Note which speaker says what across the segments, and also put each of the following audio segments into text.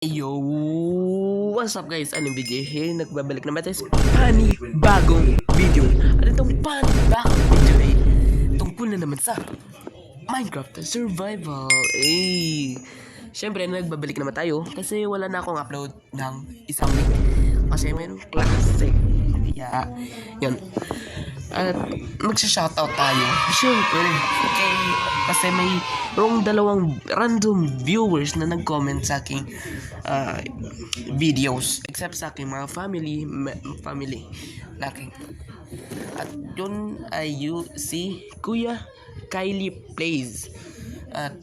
Speaker 1: Yo, what's up guys? Anong video here? Nagbabalik naman tayo sa panibagong video. Ano itong panibagong video eh? Tungkol na naman sa Minecraft Survival. Siyempre nagbabalik naman tayo kasi wala na akong upload ng isang week. Kasi mayroong klase. Kaya, yun. At magsha-shoutout tayo. Siyempre, kasi may dalawang random viewers na nag-comment sa aking videos. Except sa aking mga family laki. At yun ay si Kuya Kylie Plays. At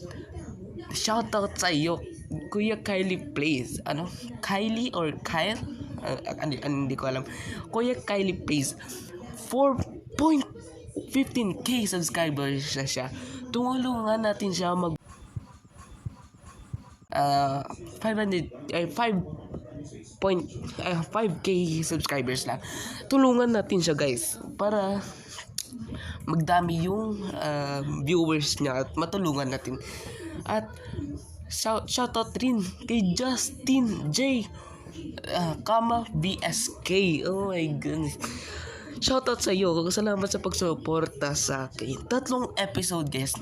Speaker 1: shoutout sa iyo, Kuya Kylie Plays. Ano? Kylie or Kyle? Hindi ko alam. Kuya Kylie Plays. 4.15k subscribers na siya. Tumulungan natin siya mag 5k subscribers lang. Tulungan natin siya guys para magdami yung viewers niya at matulungan natin. At shoutout rin kay Justin J BSK. Oh my goodness. Shoutout sa iyo. Salamat sa pagsuporta sa akin. 3 episode guys.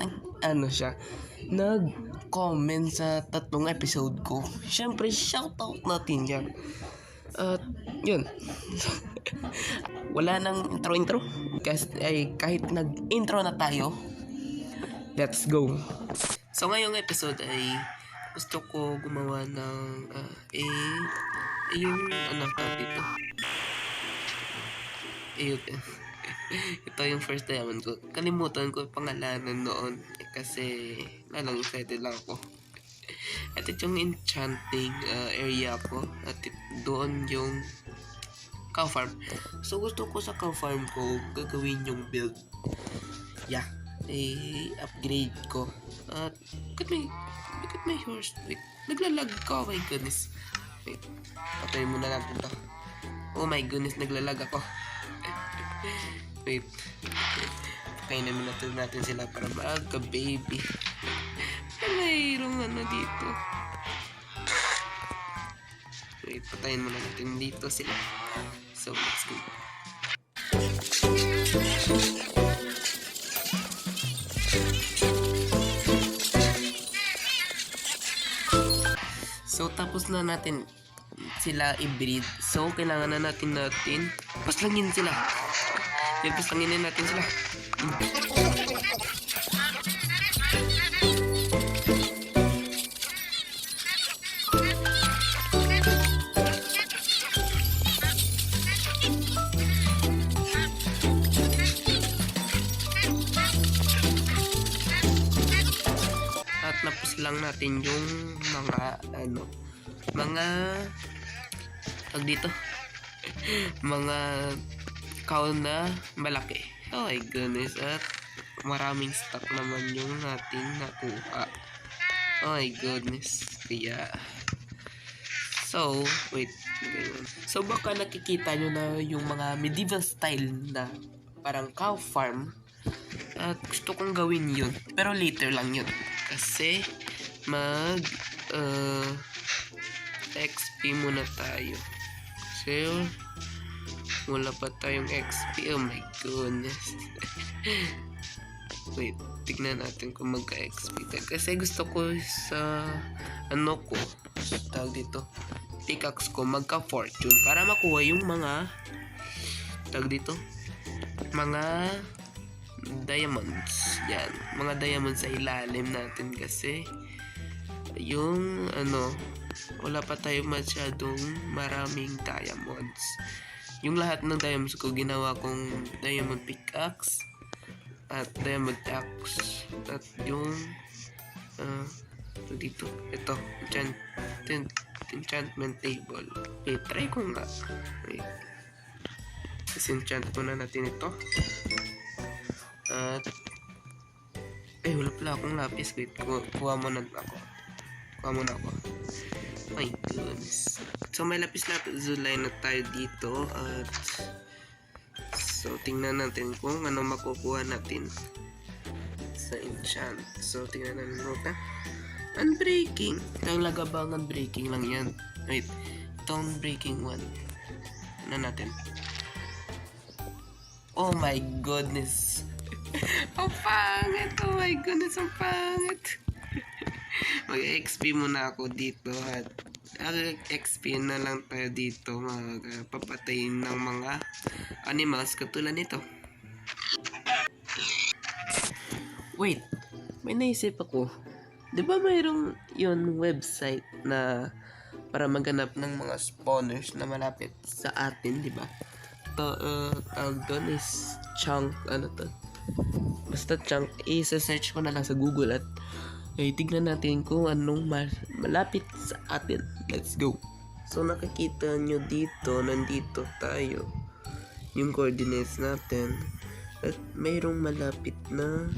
Speaker 1: Nag-comment sa 3 episode ko. Siyempre, shoutout natin yan. At yun. Wala nang intro. Kahit nag-intro na tayo. Let's go. So ngayong episode ay gusto ko gumawa ng yung dito. Ito yung first diamond ko. Kalimutan ko yung pangalanan noon kasi lang excited lang ako. At ito yung enchanting area ko. At doon yung cow farm. So gusto ko sa cow farm ko gagawin yung build. Yeah. Upgrade ko. At look at my horse. Wait. Naglalag ko. Oh my goodness. Wait. Patayin muna natin to. Oh my goodness. Naglalag ako. Wait. Kainin muna natin sila para magka-baby. Mayroong dito. Wait, patayin muna natin dito sila. So, let's go. So, tapos na natin sila i-breed. So, kailangan na natin paslangin sila. Paslangin natin sila. At napos lang natin yung dito mga cow na malaki. Oh my goodness. At maraming stock naman yung nating nakuha. Oh my goodness. Kaya wait. So baka nakikita nyo na yung mga medieval style na parang cow farm. At gusto kong gawin yun. Pero later lang yun. Kasi XP muna tayo. So, wala pa tayong XP. Oh my goodness. Wait, tignan natin kung magka-XP tayo. Kasi gusto ko sa tawag dito, pickaxe ko magka-fortune para makuha yung mga mga diamonds. Yan, mga diamonds sa ilalim natin kasi yung wala pa tayo masyadong maraming diamonds. Yung lahat ng diamonds ko ginawa kong diamond pickaxe at diamond axe at yung ito enchantment table. Try ko nga. Enchant muna natin ito. At wala pala akong lapis. Wait, kuha muna ako. My goodness. So may lapis zulay na tayo dito. At so tingnan natin kung ano makukuha natin sa enchant. So tingnan natin muna. Unbreaking. Talaga bang unbreaking lang yan? Wait. Itong breaking one. Ano natin? Oh my goodness. Ang pangit. Oh my goodness. Ang pangit. Mag-XP muna ako dito at XP na lang tayo dito. Magpapatayin ng mga animals katulad nito. Wait. May naisip ako. Di ba mayroong yun website na para maghanap ng mga spawners na malapit sa atin, di ba? Tawag doon is chunk, ano to? Basta chunk, isa-search ko na lang sa Google at tignan natin kung anong malapit sa atin. Let's go! So nakikita nyo dito, nandito tayo. Yung coordinates natin. At mayroong malapit na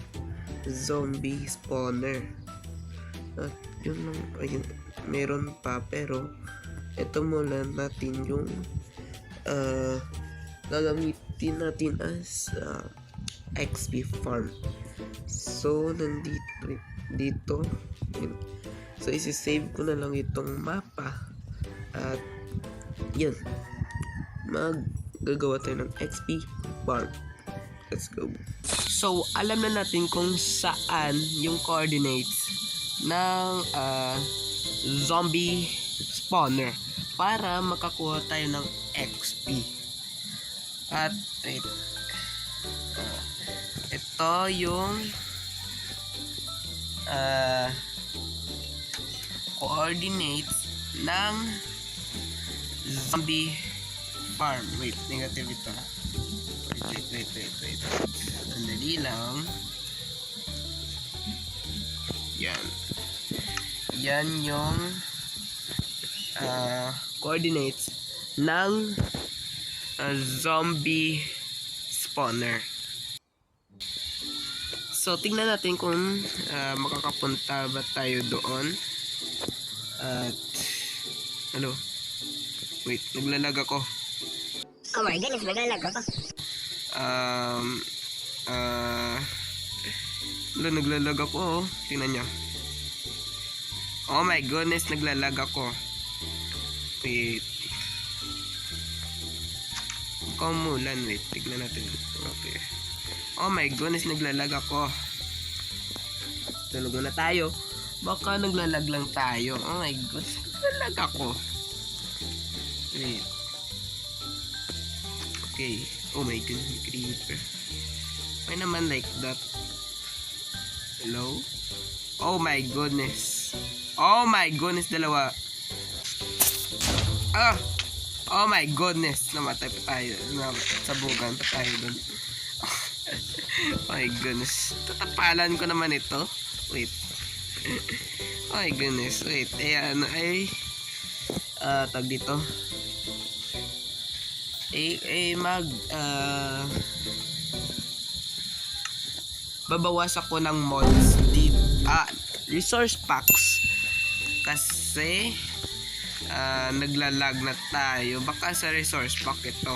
Speaker 1: zombie spawner. At yun lang, ayun, meron pa pero ito muna natin yung gagamitin natin as XP farm. So nandito yun. So isi-save ko na lang itong mapa at yun, maggagawa tayo ng XP farm. Let's go. So alam na natin kung saan yung coordinates ng zombie spawner para makakuha tayo ng XP. At ito yung coordinates ng zombie farm. Wait, negative ito. Wait. Sandali lang. Yan yung coordinates ng zombie spawner. So tingnan natin kung makakapunta ba tayo doon. At ano? Wait, naglalag ako.
Speaker 2: Oh my goodness, naglalag ako.
Speaker 1: Naglalag ako, oh. Tingnan nyo. Oh my goodness, naglalag ako. Wait. Kumulan, wait. Tignan natin. Okay. Oh my goodness, naglalag ako. Tulog na tayo. Baka naglalag lang tayo. Oh my goodness, naglalag ako. Wait. Okay. Oh my goodness, creeper. Why naman like that? Hello? Oh my goodness. Oh my goodness, dalawa. Oh my goodness. Namatay pa tayo. Sabugan pa tayo dun. Oh my goodness. Tatapalan ko naman ito. Wait. Oh my goodness. Wait. Ayan. Tag dito. Babawas ako ng mods dito. Resource packs. Kasi naglalag na tayo. Baka sa resource pack ito.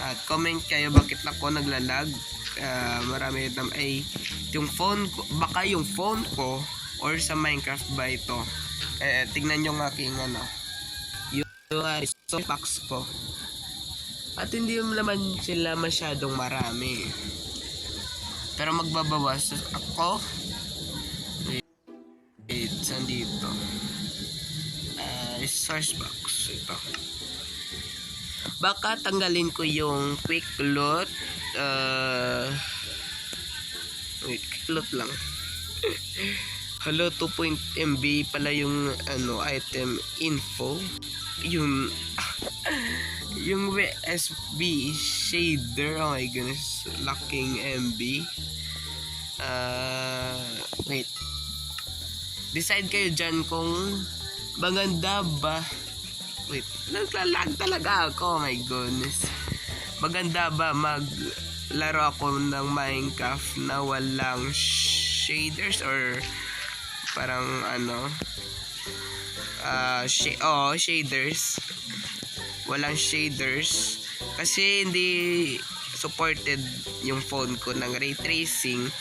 Speaker 1: At comment kayo bakit ako naglalag. Marami yung phone ko, baka yung phone ko or sa Minecraft ba ito. Tignan nyo ng aking yung resource packs ko. At hindi naman sila masyadong marami. Pero magbabawas ako. Wait, saan dito? Resource box. Ito. Baka tanggalin ko yung quick loot. Wait, quick loot lang. Hello, 2.MB pala yung item info. Yung WSB shader. Oh my goodness, lacking MB. Wait. Decide kayo dyan kung maganda ba. Wait, naglalag talaga ako. Oh my goodness. Maganda ba maglaro ako ng Minecraft na walang shaders or parang shaders. Walang shaders kasi hindi supported yung phone ko ng ray tracing.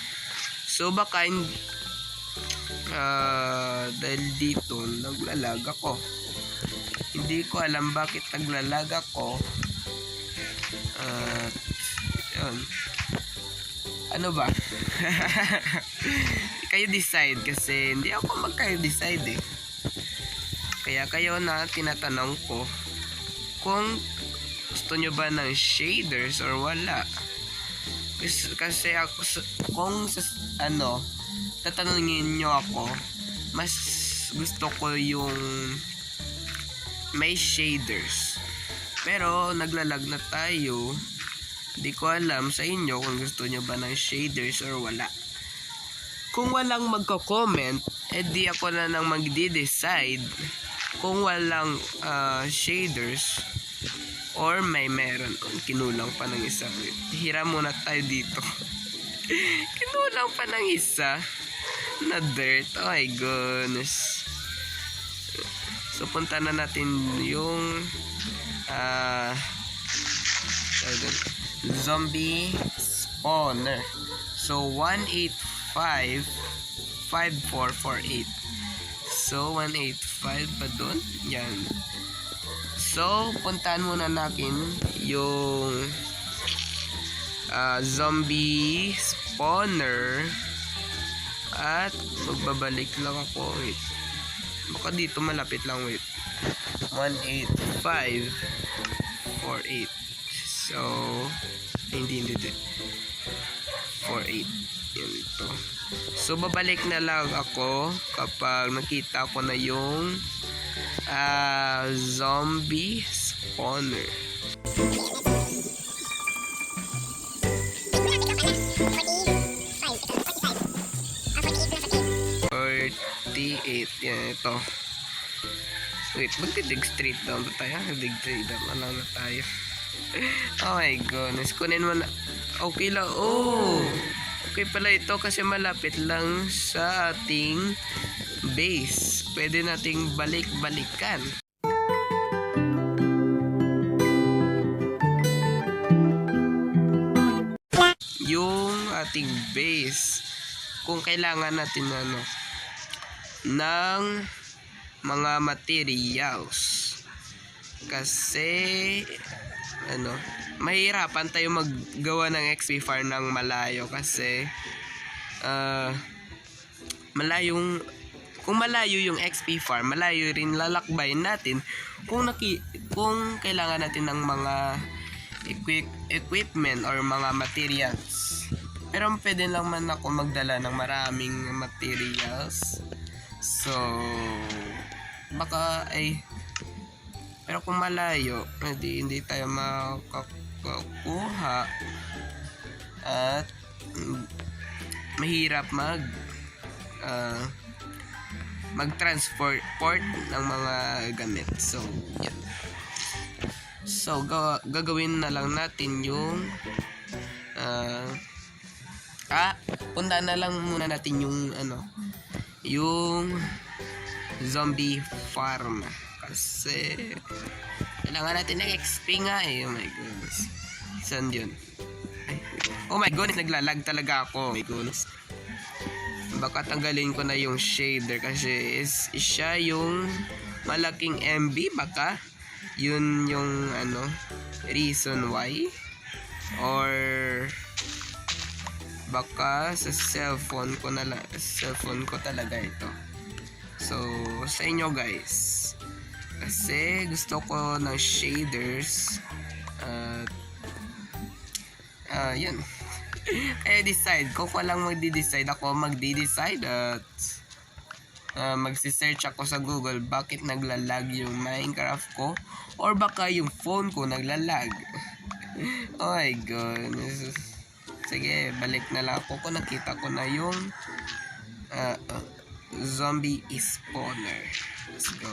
Speaker 1: So baka Dahil dito, naglalag ako. Hindi ko alam bakit naglalag ako. Yun. Ano ba? Kayo decide kasi hindi ako magkayo-decide eh. Kaya kayo na tinatanong ko kung gusto nyo ba ng shaders or wala. Kasi ako, kung tatanungin nyo ako, mas gusto ko yung may shaders. Pero naglalag na tayo. Di ko alam sa inyo kung gusto nyo ba ng shaders or wala. Kung walang magko-comment, edi ako na nang magde-decide kung walang shaders or may meron. Kinulang pa ng isa. Hiram muna tayo dito. Kinulang pa ng isa na dirt. Oh my goodness. So punta na natin yung zombie spawner. So 1855448. So 185 pa doon. Yan. So puntahan muna natin yung zombie spawner at magbabalik lang ako. Wait. Baka dito malapit lang. Wait. 18548. So hindi 48. Yan ito. So babalik na lang ako kapag nakita ko na yung zombie spawner. Yan ito. Wait, magdidig straight down ba tayo? Dig straight down lang na tayo. Oh my goodness. Kunin mo na. Okay lang. Oh! Okay pala ito kasi malapit lang sa ating base. Pwede nating balik-balikan. Yung ating base. Kung kailangan natin ng mga materials. Kasi mahirapan tayo maggawa ng XP farm ng malayo kasi kung malayo yung XP farm, malayo rin lalakbayin natin kung kailangan natin ng mga equipment or mga materials. Pero pwede lang man ako magdala ng maraming materials. So baka pero kung malayo, hindi tayo makakuha at mahirap mag-transport ng mga gamit. So, yan. So, gagawin na lang natin yung punta na lang muna natin yung zombie farm. Kasi kailangan natin ng XP nga eh. Oh my goodness. Saan yun? Oh my goodness, naglalag talaga ako. Oh my goodness. Baka tanggalin ko na yung shader kasi siya yung malaking MB. Baka yun yung reason why. Or baka sa cellphone ko talaga ito. So sa inyo guys, kasi gusto ko ng shaders at yan. Kaya decide kung walang magdi-decide ako, magdi-decide at magsi-search ako sa Google bakit naglalag yung Minecraft ko or baka yung phone ko naglalag. Oh my goodness. Sige, balik na lang ako kung nakita ko na yung zombie spawner. Let's go.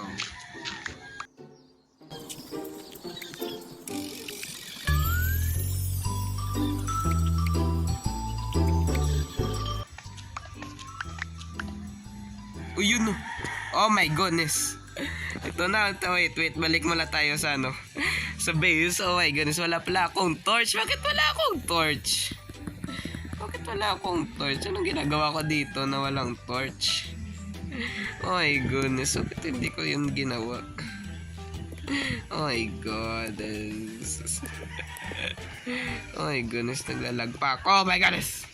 Speaker 1: Yun. Oh my goodness. Ito na. Wait. Balik muna tayo sa sa base. Oh my goodness. Wala pala akong torch. Bakit wala akong torch? Anong ginagawa ko dito na walang torch? Oh my goodness, bakit hindi ko yun ginawa? Oh my god. Oh my goodness, naglalag pa ako. Oh my goodness.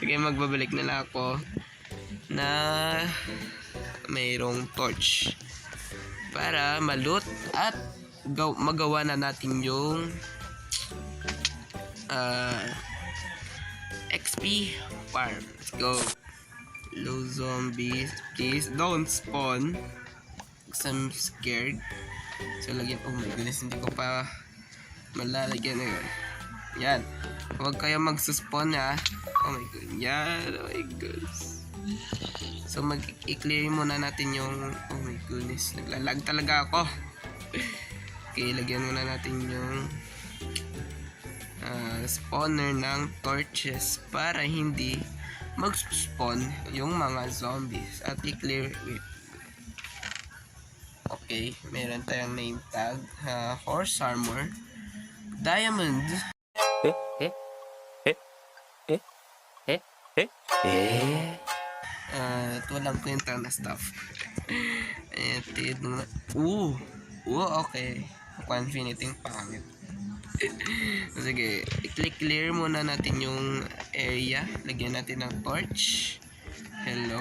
Speaker 1: Sige, magbabalik na lang ako na mayroong torch para malut at magawa na natin yung XP farm. Let's go. Low zombies, please don't spawn. Because I'm scared. So lagyan, oh my goodness, hindi ko pa malalagyan na yun. Yan. Huwag kayo magsuspawn ha. Oh my god. Yan. Oh my goodness. So mag-i-clear muna natin yung, oh my goodness, naglalag talaga ako. Okay, lagyan muna natin yung spawner ng torches para hindi mag-spawn yung mga zombies at i-clear it. Okay, meron tayong name tag, horse armor, diamond. Ito lang kwenta na stuff. Okay. Infinity pangit. Sige, i-click clear muna natin yung area. Lagyan natin ng torch. Hello?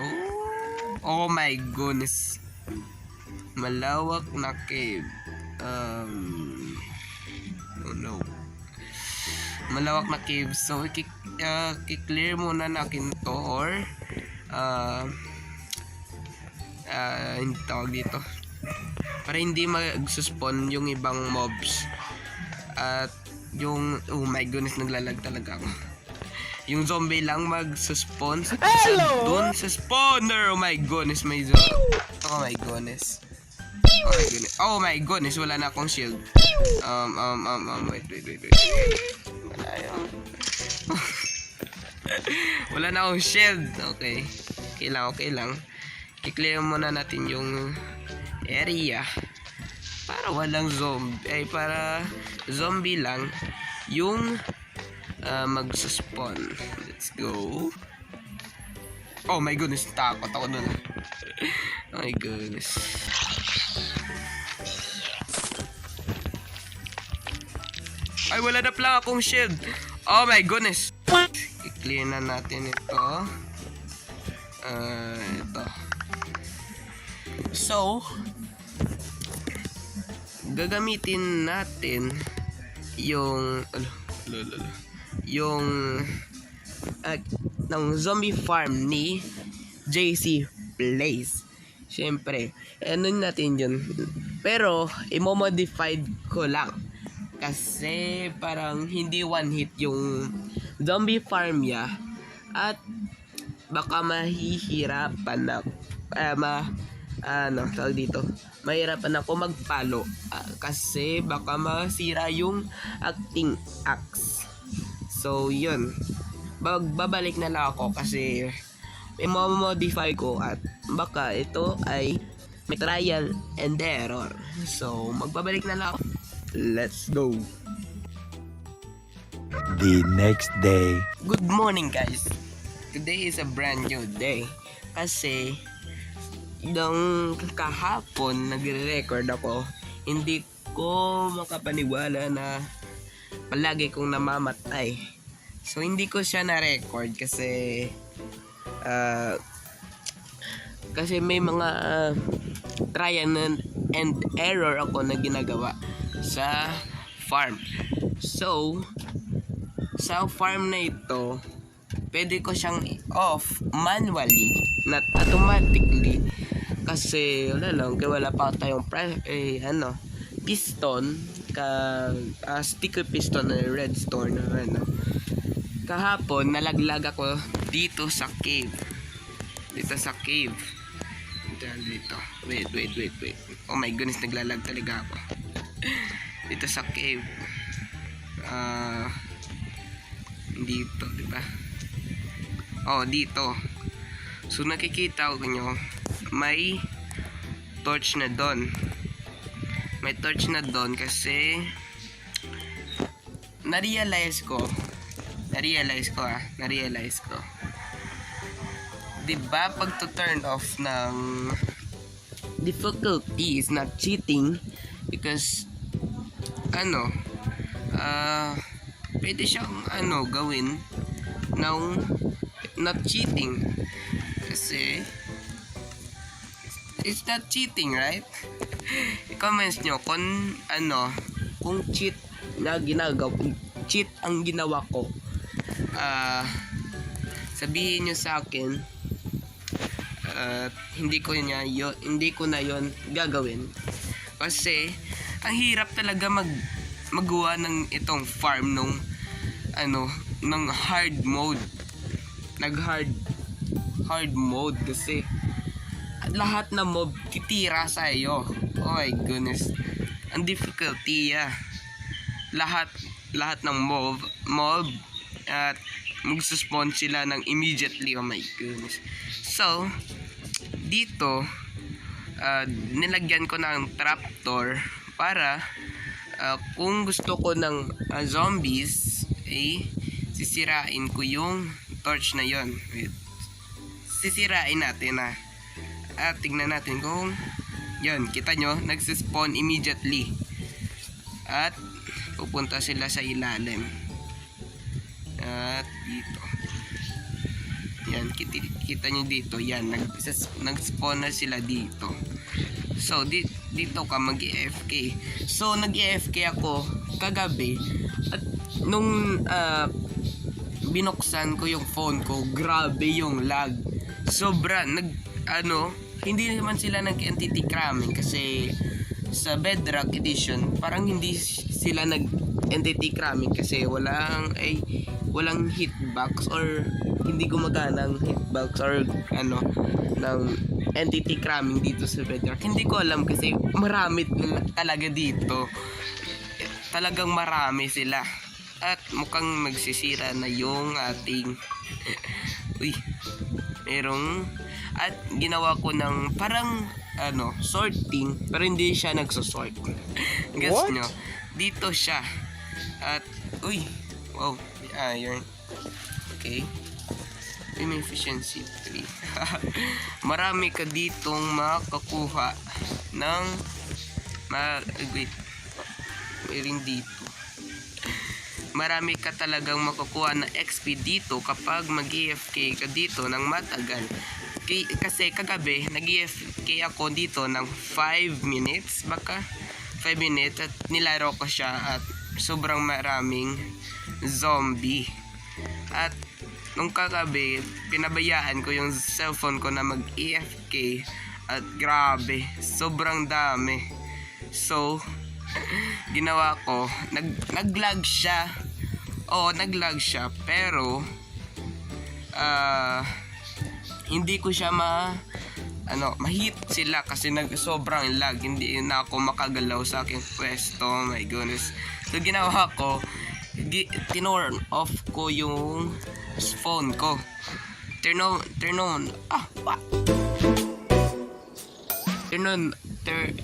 Speaker 1: Oh my goodness. Malawak na cave. Oh no. Malawak na cave. So, i-clear muna natin to or hindi tawag dito. Para hindi mag-spawn yung ibang mobs. At yung, oh my goodness, naglalag talaga ako. Yung zombie lang mag-spawn doon sa spawner. Oh my goodness, may zombie. Oh my goodness. Oh my goodness. Oh my goodness, wala na akong shield. Wait. Wala yun. Wala na akong shield. Okay. Okay lang. I-clear muna natin yung area. Para walang zombie. Para zombie lang yung mag-spawn. Let's go. Oh my goodness, takot ako dun. Oh my goodness. Ay, wala na pala akong shield. Oh my goodness. I-clear na natin ito. Ito. So, gagamitin natin yung ng zombie farm ni JC Blaze. Siyempre, ano natin yun. Pero, imo-modified ko lang. Kasi, parang hindi one hit yung zombie farm niya. At, baka mahihirapan na, tawag dito, mahirapan ako magpalo. Kasi, baka masira yung acting axe. So, yun. Babalik na lang ako kasi i-modify ko at baka ito ay may trial and error. So, magbabalik na lang ako. Let's go.
Speaker 3: The next day.
Speaker 1: Good morning, guys. Today is a brand new day. Kasi, nung kahapon nagre-record ako, hindi ko makapaniwala na palagi kong namamatay. So, hindi ko siya na-record kasi may mga trial and error ako na ginagawa sa farm. So, sa farm na ito, pwede ko siyang off manually, not automatically. Kasi, wala pa tayong piston, sticker piston na redstone na kahapon nalaglag ako dito sa cave. Dito. Wait. Oh my goodness, naglalag talaga ako. Dito sa cave. Dito, di ba? Oh, dito. So nakikita ko nyo, may torch na doon. May torch na doon kasi na-realize ko diba pag to turn off ng difficulty is not cheating because pwede siyang gawin ng not cheating kasi it's not cheating, right? I-comments nyo kung kung cheat ang ginawa ko. Sabihin nyo sa akin hindi ko na yon gagawin kasi ang hirap talaga magawa ng itong farm ng hard mode. Hard mode kasi lahat na mob titira sa iyo. Oh my goodness, ang difficulty lahat ng mob at magsuspawn sila ng immediately. Oh my goodness. So dito nilagyan ko ng trapdoor para kung gusto ko ng zombies sisirain ko yung torch na yon. Sisirain natin at tingnan natin kung yon, kita nyo nagsispawn immediately at pupunta sila sa ilalim at dito yan, kita nyo dito yan, nag-spawn na sila dito. So dito ka mag-AFK. So nag-AFK ako kagabi at nung binuksan ko yung phone ko, grabe yung lag. Sobra hindi naman sila nag-entity cramming kasi sa Bedrock Edition parang hindi sila nag-entity cramming kasi walang hitbox or hindi gumagana ng hitbox or ng entity cramming dito sa Bedrock. Hindi ko alam kasi marami talaga dito. Talagang marami sila. At mukhang magsisira na yung ating at ginawa ko ng parang sorting pero hindi siya nagsosort. Guess nyo, dito siya at wow, may iron. Okay, may efficiency 3. Marami ka ditong makakuha ng ring dito. Marami ka talagang makukuha na XP dito kapag mag-AFK ka dito ng matagal. Kasi kagabi nag-AFK ako dito ng 5 minutes, baka 5 minutes at nilaro ko siya at sobrang maraming zombie. At nung kagabi pinabayaan ko yung cellphone ko na mag-AFK at grabe, sobrang dami. So ginawa ko, naglag siya. Naglag siya pero hindi ko siya ma-hit sila kasi sobrang lag. Hindi na ako makagalaw sa aking pwesto. Oh my goodness. So ginawa ko, tinurn off ko yung phone ko. Turn on.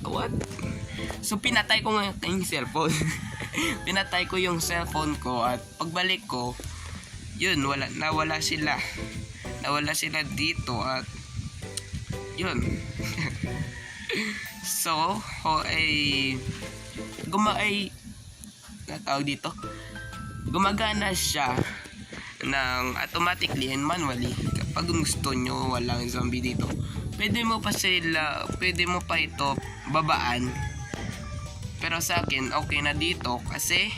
Speaker 1: What? So pinatay ko yung cellphone. Pinatay ko yung cellphone ko at pagbalik ko, yun, nawala sila. Nawala sila dito at yun. So, gumagana siya ng automatically and manually kapag gusto nyo walang zombie dito. Pwede mo pa ito babaan. Pero sa akin, okay na dito kasi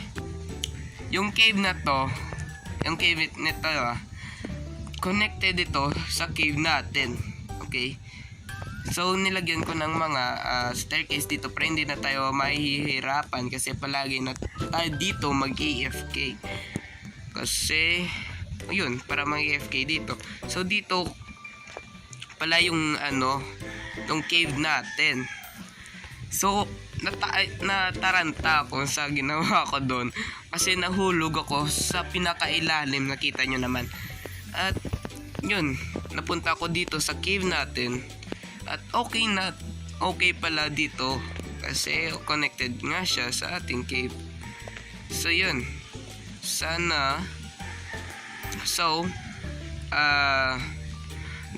Speaker 1: yung cave nito connected ito sa cave natin. Okay? So, nilagyan ko ng mga staircase dito para hindi na tayo mahihirapan kasi palagi na tayo dito mag-AFK. Kasi, yun, para mag-AFK dito. So, dito pala yung yung cave natin. So, nataranta ako sa ginawa ko doon kasi nahulog ako sa pinakailalim, nakita nyo naman. At yun, napunta ako dito sa cave natin at okay pala dito kasi connected nga siya sa ating cave. So yun,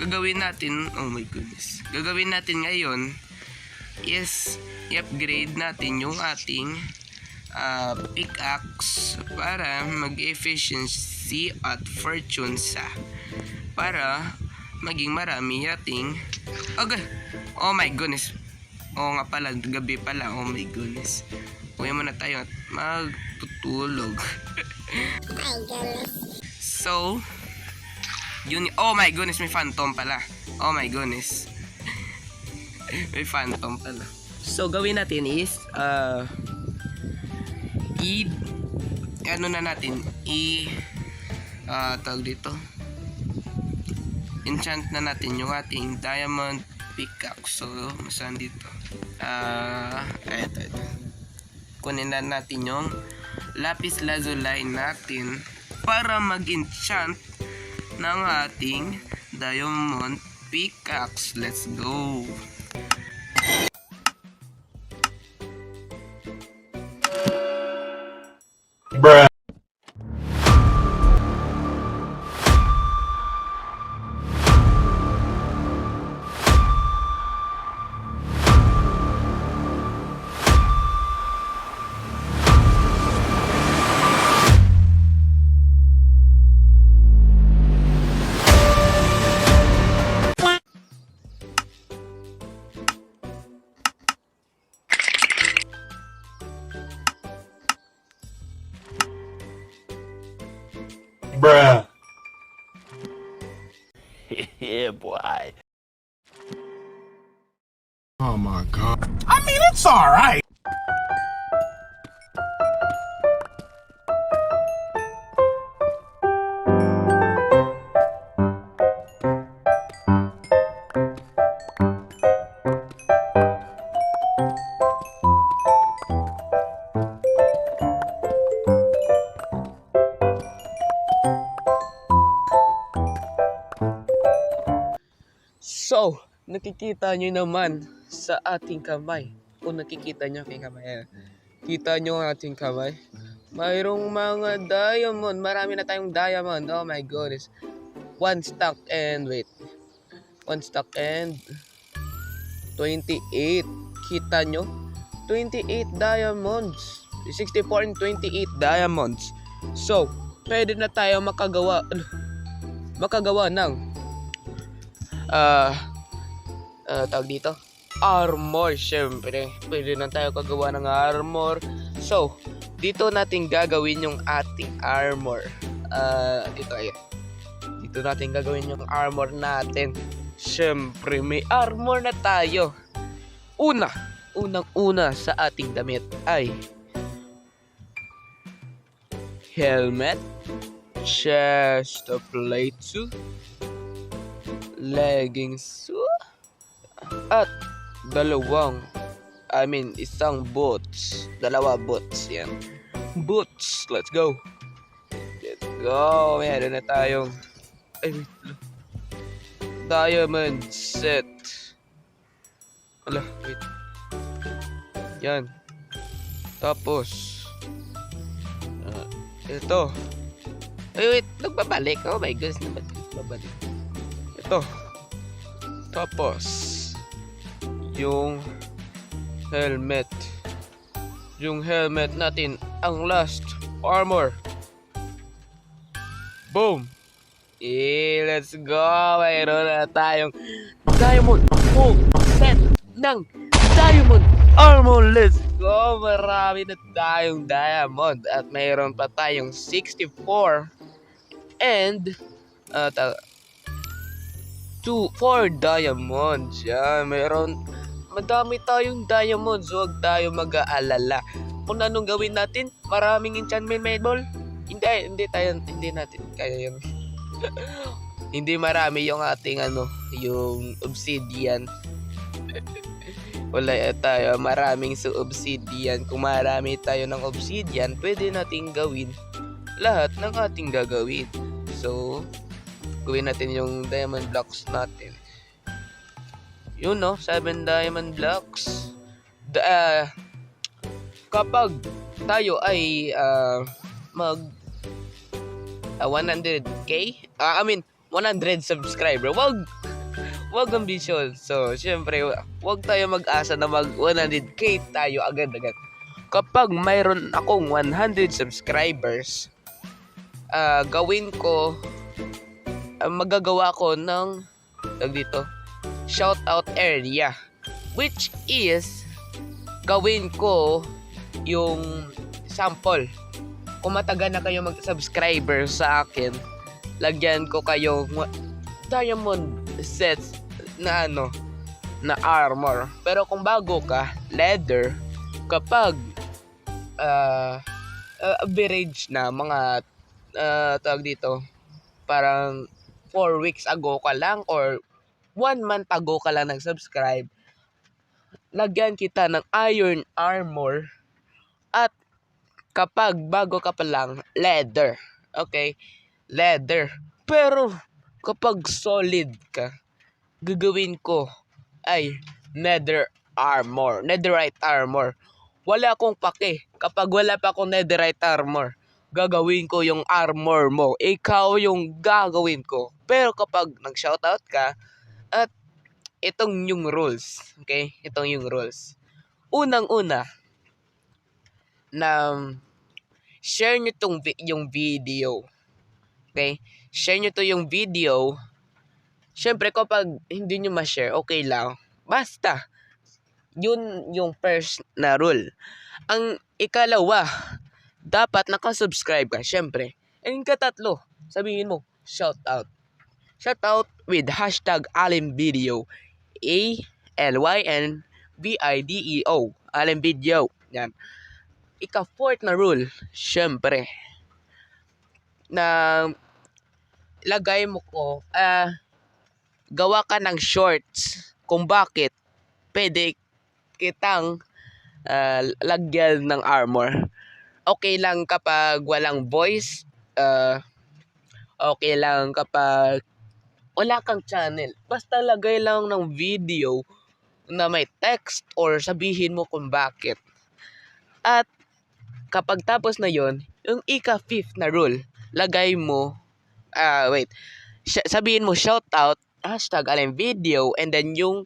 Speaker 1: gagawin natin, oh my goodness, gagawin natin ngayon is i-upgrade natin yung ating pickaxe para mag-efficiency at fortune sa para maging marami ating oh my goodness, oo nga pala, gabi pala, oh my goodness, uwi muna tayo at magtutulog. So yun, oh my goodness, may phantom pala. Oh my goodness. May phantom pala. So gawin natin is ano na natin, tawag dito, enchant na natin yung ating diamond pickaxe. So saan dito? Ito. Kunin na natin yung lapis lazuli natin para mag-enchant ng ating diamond pickaxe. Let's go.
Speaker 3: Bruh. Bruh. Yeah, boy.
Speaker 4: Oh my god. I mean, it's alright.
Speaker 1: So, nakikita nyo naman sa ating kamay. Kung nakikita nyo kay kamay, kita nyo ang ating kamay. Mayroong mga diamond. Marami na tayong diamond. Oh my goodness. One stack and 28. Kita nyo? 28 diamonds. 64 and 28 diamonds. So, pwede na tayo makagawa ng tawag dito, armor. Syempre, pwede na tayo kagawa ng armor. So, dito natin gagawin yung ating armor. Dito natin gagawin yung armor natin. Syempre, may armor na tayo. Unang-una sa ating damit ay helmet, chest plate, leggings, at isang boots. Dalawa boots, yan. Boots, let's go. Meron na tayong diamond set. Wait. Yan. Tapos ito. Wait, nagbabalik. Oh my goodness, nagbabalik. Ito. Tapos yung helmet. Yung helmet natin, ang last armor. Boom. Let's go. Mayroon na tayong diamond full set ng diamond armor. Let's go. Marami na tayong diamond. At mayroon pa tayong 64 and 4 diamonds. Yan, madami tayong diamonds. Huwag tayo mag-aalala kung anong gawin natin. Maraming enchantment medal. Hindi natin kaya yun. Hindi marami yung ating yung obsidian. Wala tayo maraming sa obsidian. Kung marami tayo ng obsidian, pwede nating gawin lahat ng ating gagawin. So, gawin natin yung diamond blocks natin. 7 diamond blocks. Kapag tayo ay mag 100k, 100 subscriber, wag wag ambisyon. So, syempre, wag tayo mag-asa na mag 100k tayo agad-agad. Kapag mayroon akong 100 subscribers, gawin ko, magagawa ko ng, dito, shoutout area. Which is, gawin ko yung sample. Kung matagal na kayo mag-subscriber sa akin, lagyan ko kayong diamond sets na na armor. Pero kung bago ka, leather. Kapag average na mga tawag dito, parang 4 weeks ago ka lang or 1 month ago ka lang nag-subscribe, lagyan kita ng iron armor. At kapag bago ka pa lang, leather. Okay? Leather. Pero kapag solid ka, gagawin ko ay netherite armor. Wala akong pake. Kapag wala pa akong netherite armor, gagawin ko yung armor mo. Ikaw yung gagawin ko. Pero kapag nag-shoutout ka, at itong yung rules. Okay? Itong yung rules. Unang-una, na share nyo yung video. Okay? Share nyo to yung video. Siyempre, kapag hindi nyo ma-share, okay lang. Basta. Yun yung first na rule. Ang ikalawa, dapat nakasubscribe ka. Siyempre. And katatlo, sabihin mo, shoutout. Shoutout with hashtag alimvideo. ALYNVIDEO. Alimvideo. Yan. Ika-fourth na rule, syempre, na lagay mo ko, gawa ka ng shorts kung bakit pwede kitang lagyan ng armor. Okay lang kapag walang voice, okay lang kapag wala kang channel. Basta lagay lang ng video na may text or sabihin mo kung bakit. At kapag tapos na yon, yung ika-fifth na rule, lagay mo, sabihin mo shoutout, hashtag alimvideo, and then yung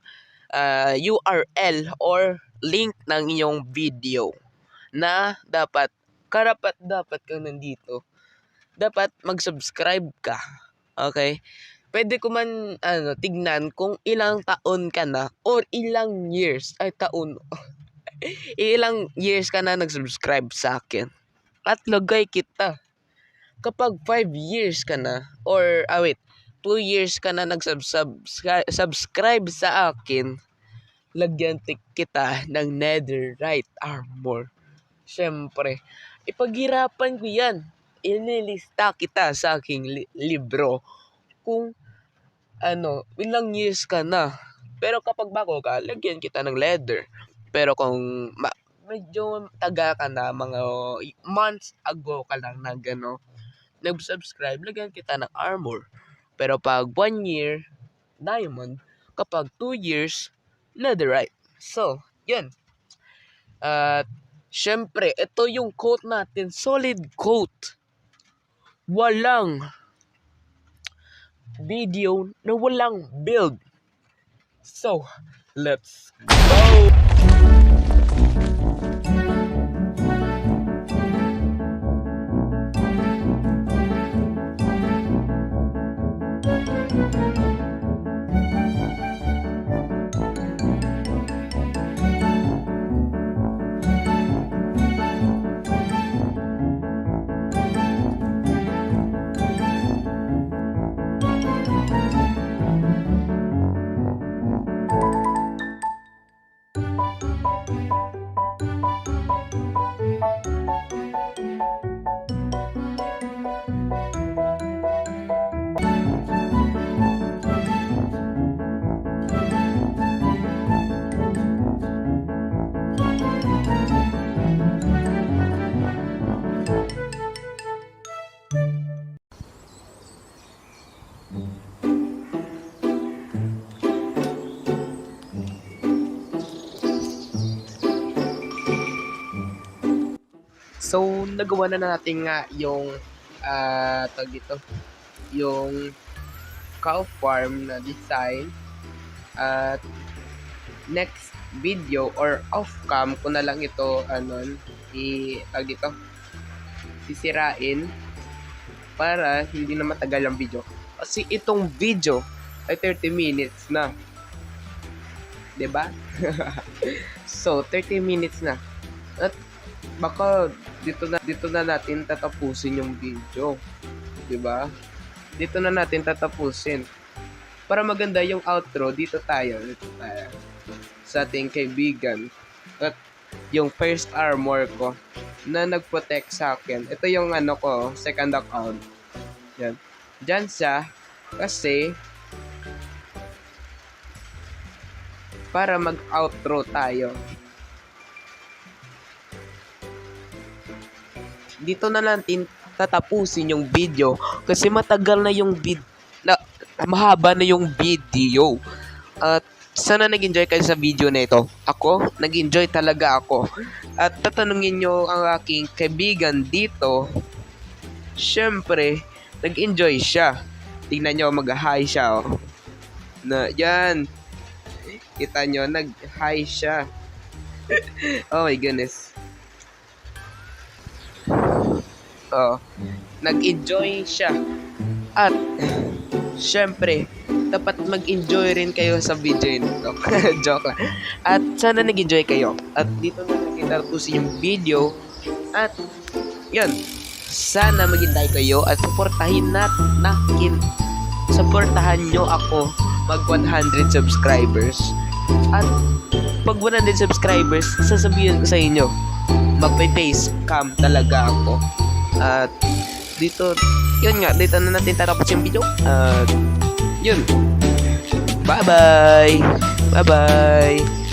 Speaker 1: URL or link ng iyong video na dapat kang nandito. Dapat mag-subscribe ka. Okay? Pwede ko man tignan kung ilang taon ka na or ilang years ilang years ka na nag-subscribe sa akin. At lagay kita. Kapag 5 years ka na, or 2 years ka na nag-subscribe sa akin, lagyan kita ng netherite armor. Siyempre, ipaghirapan ko yan. Inilista kita sa aking libro kung ilang years ka na. Pero kapag bago ka, lagyan kita ng leather. Pero kung medyo taga ka na, mga months ago ka lang nag-subscribe, lagyan kita ng armor. Pero pag 1 year, diamond. Kapag 2 years, netherite. So, yun. At syempre, ito yung quote natin. Solid quote. Walang video na walang build. So, let's go! So, nagawa na natin nga yung yung cow farm na design. At next video or off cam ko na lang ito tawag dito, sisirain para hindi na matagal ang video. Kasi itong video ay 30 minutes na. 'Di ba? So, 30 minutes na. At baka dito na natin tatapusin yung video. 'Di ba? Dito na natin tatapusin. Para maganda yung outro, dito tayo sa ating kaibigan. At yung first armor ko na nag-protect sa akin. Ito yung ko, second account. Yan. Diyan siya kasi para mag-outro tayo. Dito na natin tatapusin yung video kasi matagal na yung mahaba na yung video. At sana nag-enjoy kayo sa video na ito. Ako, nag-enjoy talaga ako. At tatanungin nyo ang aking kaibigan dito. Syempre, nag-enjoy siya. Tingnan nyo, mag-hi siya. Oh. Na, yan. Kita nyo, nag-hi siya. Oh my goodness. Oh, nag-enjoy siya. At, syempre, dapat mag-enjoy rin kayo sa video nito. Joke lang. At sana nag-enjoy kayo. At dito na natin tapusin yung video. At yun, sana maghintay kayo at supportahin supportahan nyo ako mag 100 subscribers. At pag 100 subscribers, sasabihin ko sa inyo, magpe-face cam talaga ako. At dito, yun nga, dito na natin tatapos yung video. At yun. Bye-bye. Bye-bye.